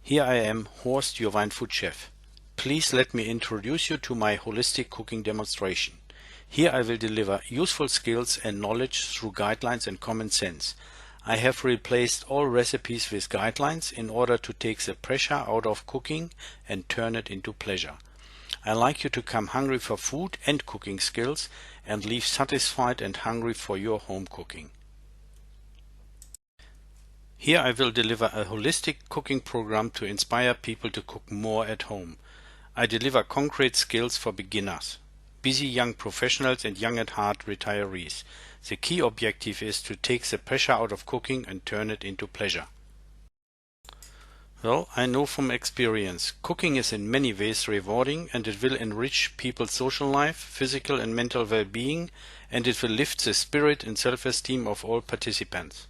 Here I am, Horst, your WineFood chef. Please let me introduce you to my holistic cooking demonstration. Here I will deliver useful skills and knowledge through guidelines and common sense. I have replaced all recipes with guidelines in order to take the pressure out of cooking and turn it into pleasure. I like you to come hungry for food and cooking skills and leave satisfied and hungry for your home cooking. Here I will deliver a holistic cooking program to inspire people to cook more at home. I deliver concrete skills for beginners, busy young professionals and young at heart retirees. The key objective is to take the pressure out of cooking and turn it into pleasure. Well, I know from experience, cooking is in many ways rewarding and it will enrich people's social life, physical and mental well-being, and it will lift the spirit and self-esteem of all participants.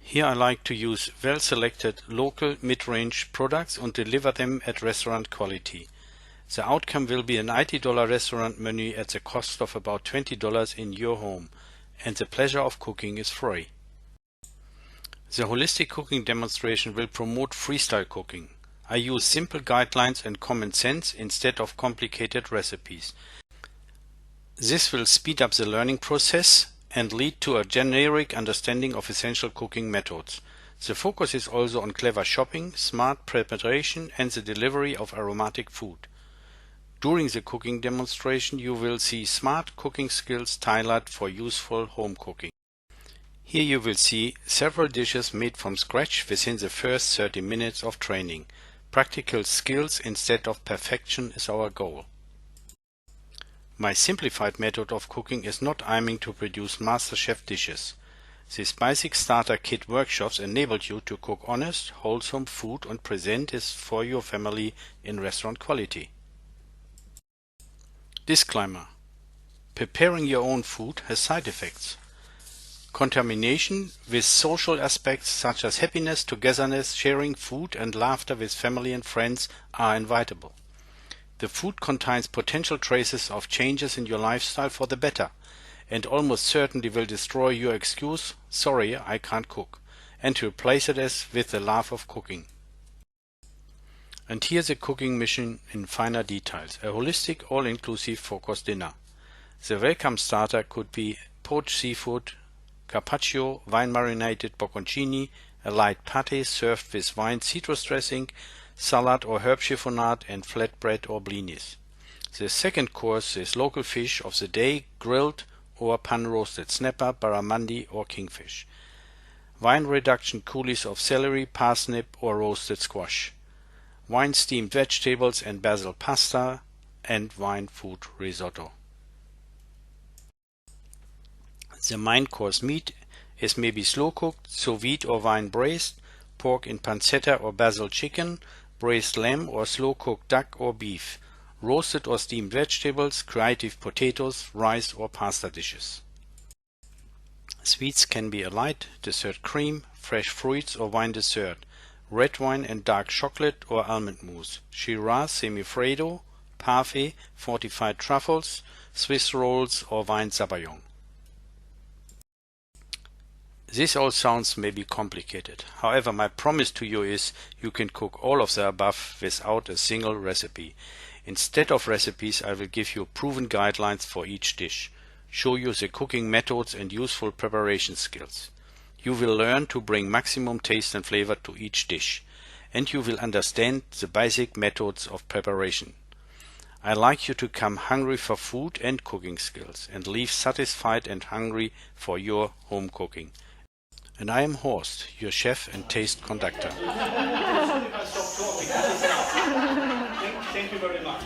Here I like to use well-selected local mid-range products and deliver them at restaurant quality. The outcome will be an $80 restaurant menu at the cost of about $20 in your home, and the pleasure of cooking is free. The holistic cooking demonstration will promote freestyle cooking. I use simple guidelines and common sense instead of complicated recipes. This will speed up the learning process and lead to a generic understanding of essential cooking methods. The focus is also on clever shopping, smart preparation and the delivery of aromatic food. During the cooking demonstration you will see smart cooking skills tailored for useful home cooking. Here you will see several dishes made from scratch within the first 30 minutes of training. Practical skills instead of perfection is our goal. My simplified method of cooking is not aiming to produce MasterChef dishes. These basic starter kit workshops enable you to cook honest, wholesome food and present it for your family in restaurant quality. Disclaimer: preparing your own food has side effects. Contamination with social aspects such as happiness, togetherness, sharing food and laughter with family and friends are inevitable. The food contains potential traces of changes in your lifestyle for the better, and almost certainly will destroy your excuse, "Sorry, I can't cook," and to replace it with the love of cooking. And here's a cooking mission in finer details, a holistic, all-inclusive four-course dinner. The welcome starter could be poached seafood, carpaccio, wine-marinated bocconcini, a light pâté served with wine citrus dressing, salad or herb chiffonade, and flatbread or blinis. The second course is local fish of the day, grilled or pan-roasted snapper, barramundi or kingfish. Wine reduction coulis of celery, parsnip or roasted squash. Wine steamed vegetables and basil pasta, and wine food risotto. The main course meat is maybe slow cooked, sous vide or vine braised, pork in pancetta or basil chicken, braised lamb or slow cooked duck or beef, roasted or steamed vegetables, creative potatoes, rice or pasta dishes. Sweets can be a light dessert cream, fresh fruits or wine dessert, red wine and dark chocolate or almond mousse, Shiraz semifreddo, parfait, fortified truffles, Swiss rolls or wine sabayon. This all sounds maybe complicated. However, my promise to you is you can cook all of the above without a single recipe. Instead of recipes, I will give you proven guidelines for each dish, show you the cooking methods and useful preparation skills. You will learn to bring maximum taste and flavor to each dish, and you will understand the basic methods of preparation. I like you to come hungry for food and cooking skills and leave satisfied and hungry for your home cooking. And I am Horst, your chef and taste conductor. Thank you very much.